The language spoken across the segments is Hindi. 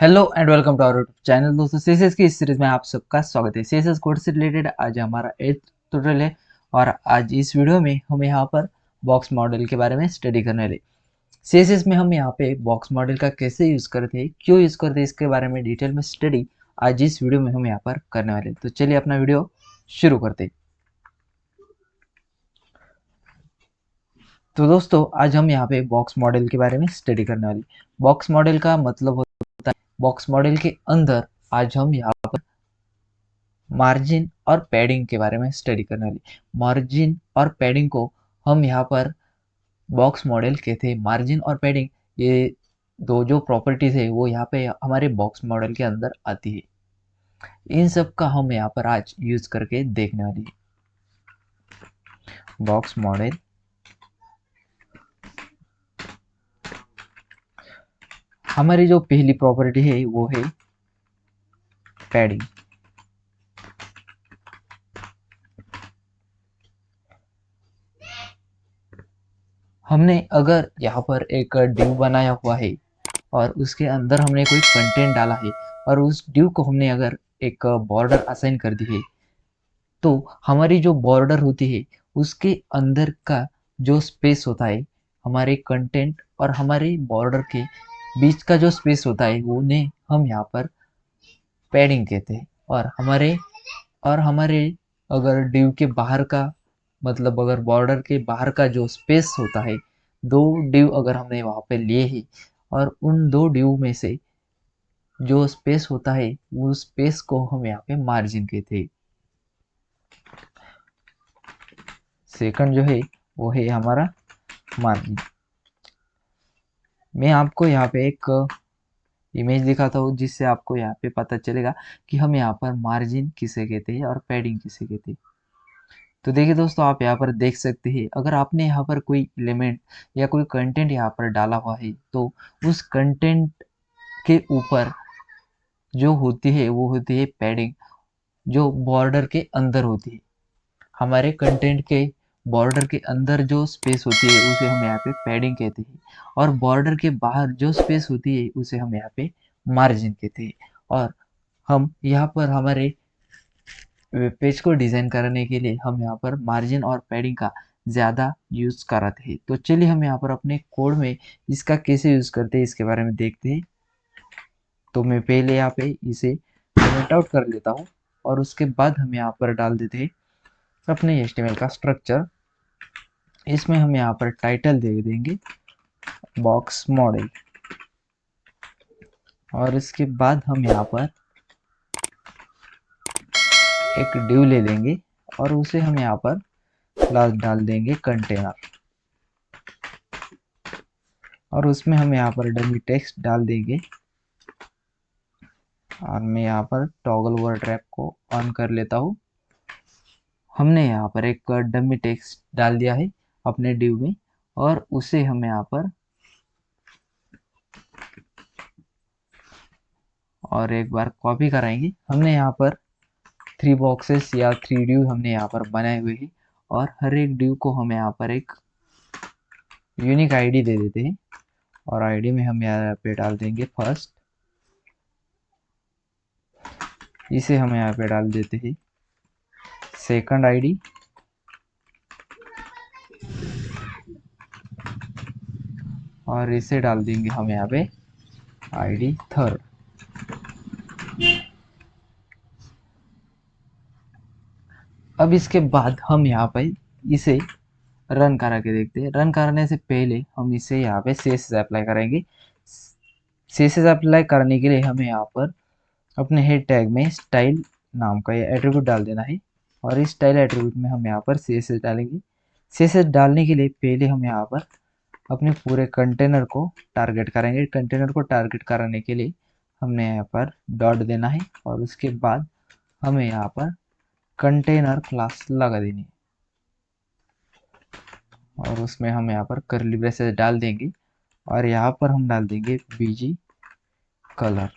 Hello and welcome to our channel. दोस्तों सीएसएस की इस सीरीज में आप सबका स्वागत है। सीएसएस कोड से रिलेटेड आज हमारा 8th ट्यूटोरियल है और आज इस वीडियो में हम यहाँ पर बॉक्स मॉडल के बारे में स्टडी करने वाले। सीएसएस में हम यहाँ पे बॉक्स मॉडल का कैसे यूज़ करते हैं, क्यों यूज़ करते हैं, इसके बारे में डिटेल में स्टडी आज इस वीडियो में हम यहाँ पर करने वाले। तो चलिए अपना वीडियो शुरू करते हैं। तो दोस्तों आज हम यहाँ पे बॉक्स मॉडल के बारे में स्टडी करने वाले। बॉक्स मॉडल का मतलब होता है बॉक्स मॉडल के अंदर आज हम यहाँ पर मार्जिन और पैडिंग के बारे में स्टडी करने वाली। मार्जिन और पैडिंग को हम यहाँ पर बॉक्स मॉडल कहते हैं। मार्जिन और पैडिंग ये दो जो प्रॉपर्टीज है वो यहाँ पे हमारे बॉक्स मॉडल के अंदर आती है। इन सब का हम यहाँ पर आज यूज करके देखने वाली है। बॉक्स मॉडल हमारी जो पहली प्रॉपर्टी है वो है पैडिंग। हमने अगर यहाँ पर एक डिव बनाया हुआ है और उसके अंदर हमने कोई कंटेंट डाला है और उस डिव को हमने अगर एक बॉर्डर असाइन कर दी है, तो हमारी जो बॉर्डर होती है उसके अंदर का जो स्पेस होता है, हमारे कंटेंट और हमारे बॉर्डर के बीच का जो स्पेस होता है वो उन्हें हम यहाँ पर पैडिंग कहते हैं। और हमारे अगर डिव के बाहर का मतलब अगर बॉर्डर के बाहर का जो स्पेस होता है, दो डिव अगर हमने वहाँ पे लिए ही और उन दो डिव में से जो स्पेस होता है वो स्पेस को हम यहाँ पे मार्जिन कहते हैं। सेकंड जो है वो है हमारा मार्जिन। मैं आपको यहाँ पे एक इमेज दिखाता हूँ जिससे आपको यहाँ पे पता चलेगा कि हम यहाँ पर मार्जिन किसे कहते हैं और पैडिंग किसे कहते हैं। तो देखिए दोस्तों, आप यहाँ पर देख सकते हैं अगर आपने यहाँ पर कोई एलिमेंट या कोई कंटेंट यहाँ पर डाला हुआ है तो उस कंटेंट के ऊपर जो होती है वो होती है पैडिंग, जो बॉर्डर के अंदर होती है। हमारे कंटेंट के बॉर्डर के अंदर जो स्पेस होती है उसे हम यहाँ पे पैडिंग कहते हैं और बॉर्डर के बाहर जो स्पेस होती है उसे हम यहाँ पे मार्जिन कहते हैं। और हम यहाँ पर हमारे वेब पेज को डिज़ाइन करने के लिए हम यहाँ पर मार्जिन और पैडिंग का ज़्यादा यूज़ करते हैं। तो चलिए हम यहाँ पर अपने कोड में इसका कैसे यूज़ करते हैं इसके बारे में देखते हैं। तो मैं पहले यहाँ पे इसे कमेंट आउट कर लेता हूँ और उसके बाद हम यहाँ पर डाल देते हैं अपने HTML का स्ट्रक्चर। इसमें हम यहाँ पर टाइटल दे देंगे बॉक्स मॉडल और इसके बाद हम यहाँ पर एक डिव ले लेंगे और उसे हम यहाँ पर क्लास डाल देंगे कंटेनर और उसमें हम यहाँ पर डमी टेक्स्ट डाल देंगे। और मैं यहाँ पर टॉगल वर्ड रैप को ऑन कर लेता हूँ। हमने यहाँ पर एक डमी टेक्स्ट डाल दिया है अपने डिव में और उसे हम यहाँ पर और एक बार कॉपी कराएंगे। हमने यहाँ पर 3 बॉक्सेस या 3 डिव हमने यहाँ पर बनाए हुए हैं और हर एक डिव को हम यहाँ पर एक यूनिक आईडी दे देते हैं और आईडी में हम यहाँ पे डाल देंगे फर्स्ट। इसे हम यहाँ पे डाल देते हैं सेकंड आईडी और इसे डाल देंगे हम यहाँ पे आईडी थर्ड। अब इसके बाद हम यहाँ पे इसे रन करा के देखते हैं। रन करने से पहले हम इसे यहाँ पे CSS अप्लाई करेंगे। CSS अप्लाई करने के लिए हमें यहाँ पर अपने हेड टैग में स्टाइल नाम का ये एट्रीब्यूट डाल देना है और इस स्टाइल एट्रीब्यूट में हम यहाँ पर CSS डालेंगे। CSS डालने के लिए पहले हम यहाँ पर अपने पूरे कंटेनर को टारगेट करेंगे। कंटेनर को टारगेट कराने के लिए हमने यहाँ पर डॉट देना है और उसके बाद हमें यहाँ पर कंटेनर क्लास लगा देनी है और उसमें हम यहाँ पर कर्ली ब्रेसेस डाल देंगे और यहाँ पर हम डाल देंगे बीजी कलर।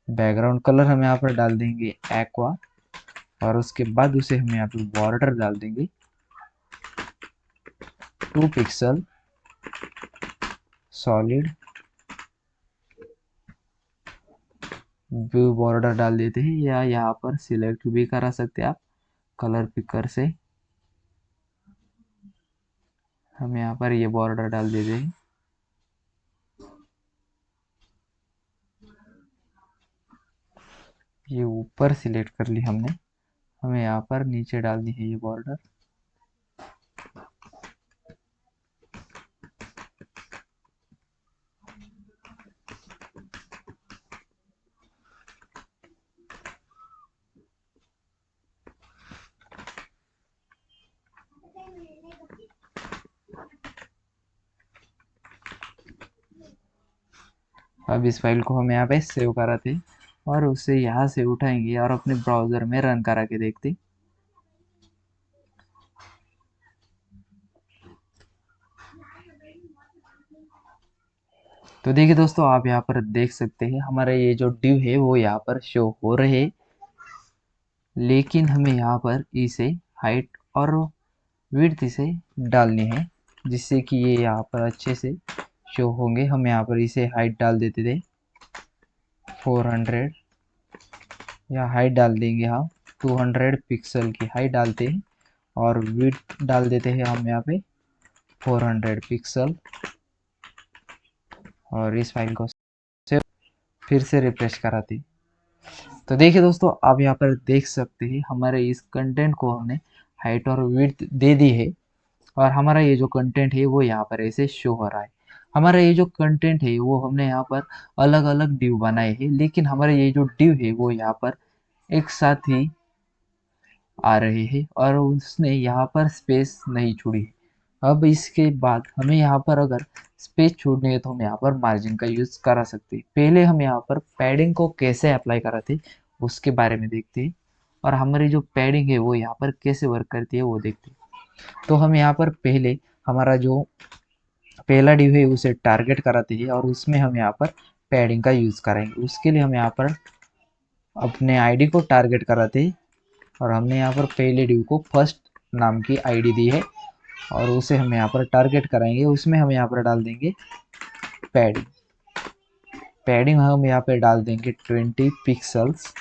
बैकग्राउंड कलर हम यहाँ पर डाल देंगे एक्वा और उसके बाद उसे हम यहाँ पर बॉर्डर डाल देंगे 2 पिक्सल सॉलिड व्यू बॉर्डर डाल देते हैं, या यहाँ पर सिलेक्ट भी करा सकते हैं आप कलर पिकर से। हम यहाँ पर ये बॉर्डर डाल देते हैं। ये ऊपर सिलेक्ट कर ली हमने, हमें यहाँ पर नीचे डालनी है ये बॉर्डर। अब इस फाइल को हम यहाँ पे सेव कराते और उसे यहाँ से उठाएंगे और अपने ब्राउज़र में रन करा के देखते। तो देखिए दोस्तों, आप यहाँ पर देख सकते हैं हमारा ये जो डिव है वो यहाँ पर शो हो रहे, लेकिन हमें यहाँ पर इसे हाइट और विड्थ इसे डालनी है, जिससे कि ये यहाँ पर अच्छे से शो होंगे। हम यहाँ पर इसे हाइट डाल देते थे 400, या हाइट डाल देंगे हम 200 पिक्सल की हाइट डालते हैं, और विड्थ डाल देते हैं हम यहाँ पे 400 पिक्सल, और इस फाइल को से फिर से रिफ्रेश कराते। तो देखिए दोस्तों, आप यहाँ पर देख सकते हैं हमारे इस कंटेंट को हमने हाइट और विड्थ दे दी है, और हमारा ये जो कंटेंट है वो यहाँ पर ऐसे शो हो रहा है। हमारा ये जो कंटेंट है वो हमने यहाँ पर अलग अलग डिव बनाए हैं, लेकिन हमारा ये जो डिव है वो यहाँ पर एक साथ ही आ रहे हैं, और उसने यहाँ पर स्पेस नहीं छोड़ी है। अब इसके बाद हमें यहाँ पर अगर स्पेस छोड़नी है तो हम यहाँ पर मार्जिन का यूज़ करा सकते हैं। पहले हम यहाँ पर पैडिंग को कैसे अप्लाई कराते उसके बारे में देखते हैं, और हमारी जो पैडिंग है वो यहाँ पर कैसे वर्क करती है वो देखते हैं। तो हम यहाँ पर पहले हमारा जो पहला डिव है उसे टारगेट कराते हैं, और उसमें हम यहाँ पर पैडिंग का यूज़ करेंगे। उसके लिए हम यहाँ पर अपने आईडी को टारगेट कराते हैं, और हमने यहाँ पर पहले डिव को फर्स्ट नाम की आईडी दी है, और उसे हम यहाँ पर टारगेट कराएंगे। उसमें हम यहाँ पर डाल देंगे पैडिंग। पैडिंग हम यहाँ पे डाल देंगे 20 पिक्सल्स,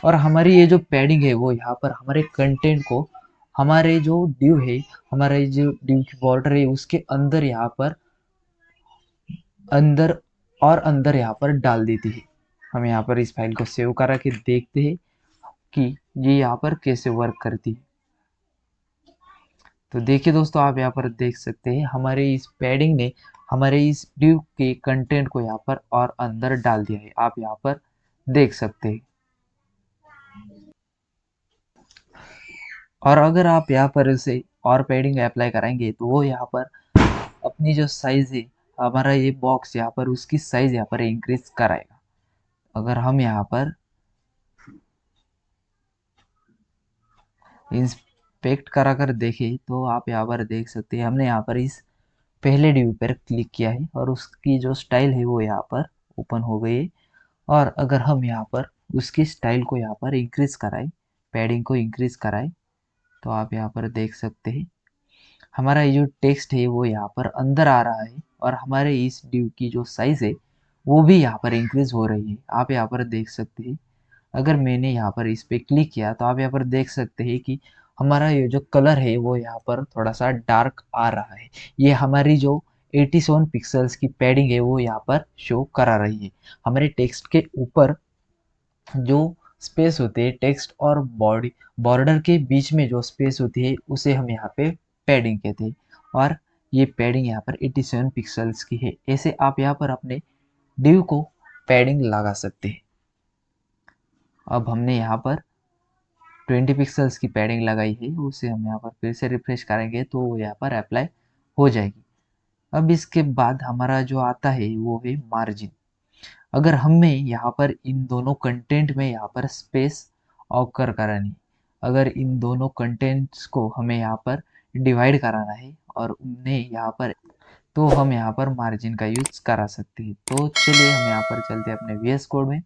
और हमारी ये जो पैडिंग है वो यहाँ पर हमारे कंटेंट को, हमारे जो डिव है, हमारे जो डिव की बॉर्डर है उसके अंदर यहाँ पर अंदर और अंदर यहाँ पर डाल देती है। हम यहाँ पर इस फाइल को सेव करा के देखते हैं कि ये यहाँ पर कैसे वर्क करती है। तो देखिए दोस्तों, आप यहाँ पर देख सकते हैं हमारे इस पैडिंग ने हमारे इस डिव के कंटेंट को यहाँ पर और अंदर डाल दिया है। आप यहाँ पर देख सकते हैं। और अगर आप यहाँ पर इसे और पैडिंग अप्लाई कराएंगे तो वो यहाँ पर अपनी जो साइज है, हमारा ये बॉक्स यहाँ पर उसकी साइज यहाँ पर इंक्रीज कराएगा। अगर हम यहाँ पर इंस्पेक्ट करा कर देखें तो आप यहाँ पर देख सकते हैं हमने यहाँ पर इस पहले डिव पर क्लिक किया है, और उसकी जो स्टाइल है वो यहाँ पर ओपन हो गई है। और अगर हम यहाँ पर उसकी स्टाइल को यहाँ पर इंक्रीज कराएं, पैडिंग को इंक्रीज कराएं, तो आप यहाँ पर देख सकते हैं हमारा ये जो टेक्स्ट है वो यहाँ पर अंदर आ रहा है, और हमारे इस डिव की जो साइज है वो भी यहाँ पर इंक्रीज हो रही है। आप यहाँ पर देख सकते हैं। अगर मैंने यहाँ पर इस पे क्लिक किया तो आप यहाँ पर देख सकते हैं कि हमारा ये जो कलर है वो यहाँ पर थोड़ा सा डार्क आ रहा है। ये हमारी जो 87 पिक्सल्स की पैडिंग है वो यहाँ पर शो करा रही है। हमारे टेक्स्ट के ऊपर जो स्पेस होती है टेक्स्ट और बॉडी बॉर्डर के बीच में जो स्पेस होती है उसे हम यहाँ पे पैडिंग कहते हैं, और ये पैडिंग यहाँ पर 87 पिक्सल्स की है। ऐसे आप यहाँ पर अपने डिव को पैडिंग लगा सकते हैं। अब हमने यहाँ पर 20 पिक्सल्स की पैडिंग लगाई है, उसे हम यहाँ पर फिर से रिफ्रेश करेंगे तो वो यहाँ पर अप्लाई हो जाएगी। अब इसके बाद हमारा जो आता है वो है मार्जिन। अगर हमें यहाँ पर इन दोनों कंटेंट में यहाँ पर स्पेस ऑकर करानी, अगर इन दोनों कंटेंट्स को हमें यहाँ पर डिवाइड कराना है और उन्हें यहाँ पर, तो हम यहाँ पर मार्जिन का यूज़ करा सकते हैं। तो चलिए हम यहाँ पर चलते हैं अपने VS कोड में,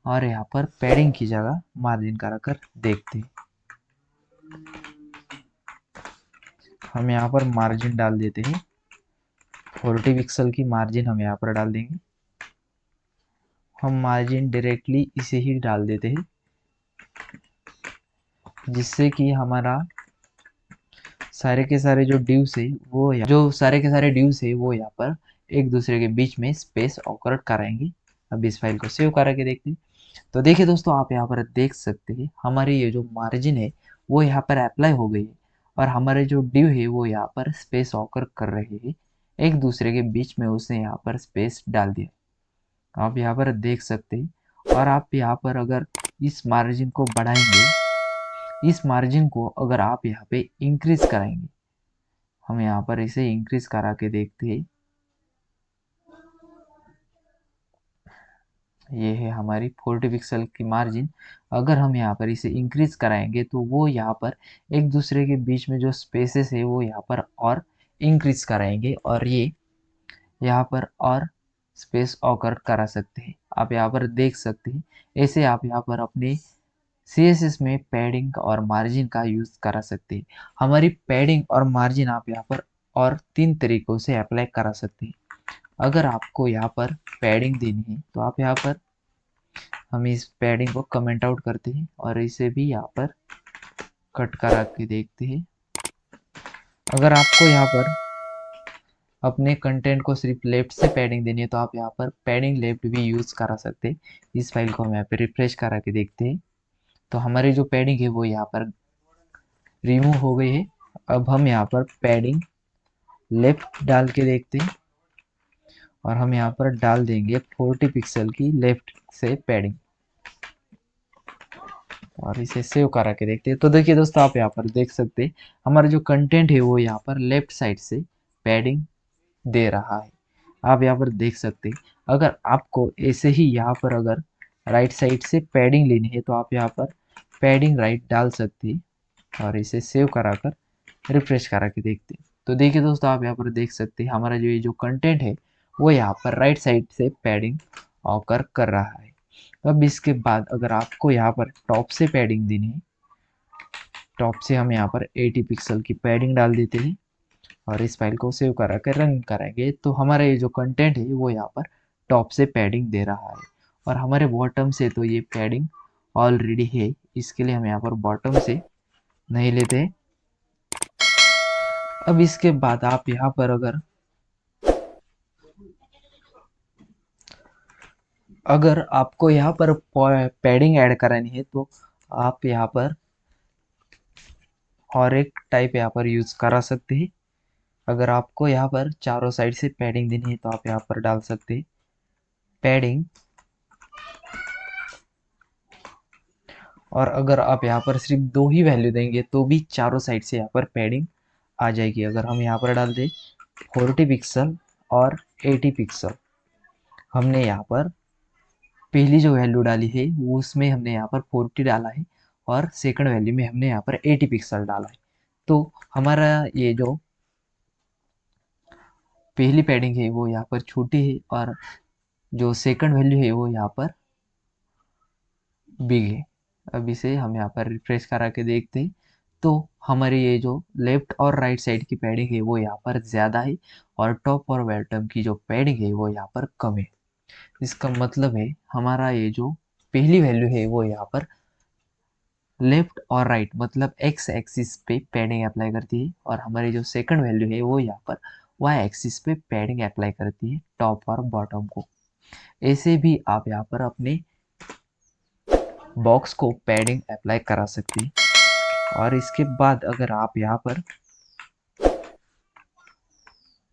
और यहाँ पर पैडिंग की जगह मार्जिन करा कर देखते हैं। हम यहाँ पर मार्जिन डाल देते हैं 40 पिक्सल की मार्जिन हम यहाँ पर डाल देंगे, हम मार्जिन डायरेक्टली इसे ही डाल देते हैं, जिससे कि हमारा सारे के सारे जो ड्यूस है वो जो सारे के सारे ड्यूस है वो यहाँ पर एक दूसरे के बीच में स्पेस ऑकर कराएंगे। अब इस फाइल को सेव करा के देखते हैं। तो देखिए दोस्तों, आप यहाँ पर देख सकते हैं हमारी ये जो मार्जिन है वो यहाँ पर अप्लाई हो गई है, और हमारे जो ड्यू है वो यहाँ पर स्पेस ऑकर कर रहे हैं, एक दूसरे के बीच में उसने यहाँ पर स्पेस डाल दिया। आप यहाँ पर देख सकते हैं। और आप यहाँ पर अगर इस मार्जिन को बढ़ाएंगे, इस मार्जिन को अगर आप यहाँ पे इंक्रीज कराएंगे, हम यहाँ पर इसे इंक्रीज करा के देखते हैं। ये है हमारी 40 पिक्सल की मार्जिन। अगर हम यहाँ पर इसे इंक्रीज कराएंगे तो वो यहाँ पर एक दूसरे के बीच में जो स्पेसेस है वो यहाँ पर और इंक्रीज कराएंगे, और ये यहाँ पर और स्पेस ऑकर करा सकते हैं। आप यहाँ पर देख सकते हैं। ऐसे आप यहाँ पर अपने CSS में पैडिंग और मार्जिन का यूज़ करा सकते हैं। हमारी पैडिंग और मार्जिन आप यहाँ पर और 3 तरीकों से अप्लाई करा सकते हैं। अगर आपको यहाँ पर पैडिंग देनी है तो आप यहाँ पर, हम इस पैडिंग को कमेंट आउट करते हैं और इसे भी यहाँ पर कट करा के देखते हैं। अगर आपको यहाँ पर अपने कंटेंट को सिर्फ लेफ्ट से पैडिंग देनी है तो आप यहाँ पर पैडिंग लेफ्ट भी यूज़ करा सकते हैं। इस फाइल को हम यहाँ पे रिफ्रेश करा के देखते हैं, तो हमारी जो पैडिंग है वो यहाँ पर रिमूव हो गई है। अब हम यहाँ पर पैडिंग लेफ्ट डाल के देखते हैं, और हम यहाँ पर डाल देंगे 40 पिक्सल की लेफ्ट से पैडिंग, और इसे सेव करा के देखते हैं। तो देखिए दोस्तों, आप यहाँ पर देख सकते हैं हमारा जो कंटेंट है वो यहाँ पर लेफ्ट साइड से पैडिंग दे रहा है। आप यहाँ पर देख सकते हैं। अगर आपको ऐसे ही यहाँ पर अगर राइट साइड से पैडिंग लेनी है तो आप यहाँ पर पैडिंग राइट डाल सकते हैं, और इसे सेव करा कर रिफ्रेश करा के देखते हैं। तो देखिए दोस्तों, आप यहाँ पर देख सकते हैं हमारा जो ये जो कंटेंट है वो यहाँ पर राइट साइड से पैडिंग ऑकर कर रहा है। अब इसके बाद अगर आपको यहाँ पर टॉप से पैडिंग देनी है, टॉप से हम यहाँ पर 80 पिक्सल की पैडिंग डाल देते हैं, और इस फाइल को सेव करा कर रन कराएंगे तो हमारा ये जो कंटेंट है वो यहाँ पर टॉप से पैडिंग दे रहा है, और हमारे बॉटम से तो ये पैडिंग ऑलरेडी है, इसके लिए हम यहाँ पर बॉटम से नहीं लेते। अब इसके बाद आप यहाँ पर अगर आपको यहाँ पर पैडिंग ऐड करानी है तो आप यहाँ पर और एक टाइप यहाँ पर यूज़ करा सकते हैं। अगर आपको यहाँ पर चारों साइड से पैडिंग देनी है तो आप यहाँ पर डाल सकते हैं पैडिंग, और अगर आप यहाँ पर सिर्फ 2 ही वैल्यू देंगे तो भी चारों साइड से यहाँ पर पैडिंग आ जाएगी। अगर हम यहाँ पर डाल दें 40 पिक्सल और 80 पिक्सल, हमने यहाँ पर पहली जो वैल्यू डाली है वो उसमें हमने यहाँ पर 40 डाला है, और सेकंड वैल्यू में हमने यहाँ पर 80 पिक्सल डाला है। तो हमारा ये जो पहली पैडिंग है वो यहाँ पर छोटी है, और जो सेकंड वैल्यू है वो यहाँ पर बिग है। अब इसे हम यहाँ पर रिफ्रेश करा के देखते हैं तो हमारी ये जो लेफ्ट और राइट साइड की पैडिंग है वो यहाँ पर ज़्यादा है, और टॉप और बॉटम की जो पैडिंग है वो यहाँ पर कम है। इसका मतलब है हमारा ये जो पहली वैल्यू है वो यहाँ पर लेफ्ट और राइट मतलब एक्स एक्सिस पे पैडिंग अप्लाई करती है, और हमारी जो सेकंड वैल्यू है वो यहाँ पर वाई एक्सिस पे पैडिंग अप्लाई करती है टॉप और बॉटम को। ऐसे भी आप यहाँ पर अपने बॉक्स को पैडिंग अप्लाई करा सकते हैं। और इसके बाद अगर आप यहाँ पर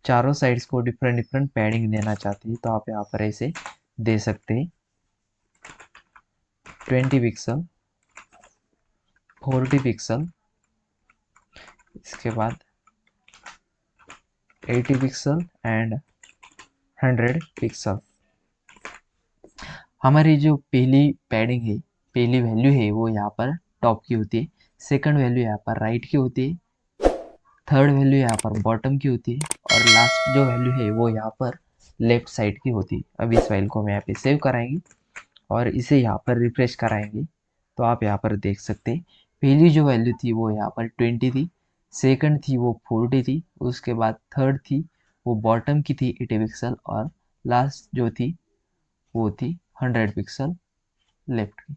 चारों साइड्स को डिफरेंट डिफरेंट पैडिंग देना चाहते हैं तो आप यहाँ पर ऐसे दे सकते हैं 20 पिक्सल, 40 पिक्सल, इसके बाद 80 पिक्सल एंड 100 पिक्सल। हमारी जो पहली पैडिंग है, पहली वैल्यू है वो यहाँ पर टॉप की होती है, सेकंड वैल्यू यहाँ पर राइट की होती है, थर्ड वैल्यू यहाँ पर बॉटम की होती है, और लास्ट जो वैल्यू है वो यहाँ पर लेफ्ट साइड की होती है। अब इस फाइल को हम यहाँ पे सेव कराएंगे और इसे यहाँ पर रिफ्रेश कराएंगे तो आप यहाँ पर देख सकते हैं पहली जो वैल्यू थी वो यहाँ पर 20 थी, सेकंड थी वो 40 थी, उसके बाद थर्ड थी वो बॉटम की थी 80 पिक्सल, और लास्ट जो थी वो थी 100 पिक्सल लेफ्ट की।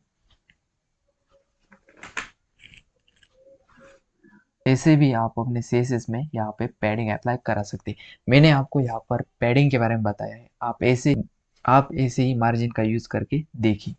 ऐसे भी आप अपने CSS में यहाँ पे पैडिंग अप्लाई करा सकते हैं। मैंने आपको यहाँ पर पैडिंग के बारे में बताया है, आप ऐसे ही मार्जिन का यूज करके देखिए।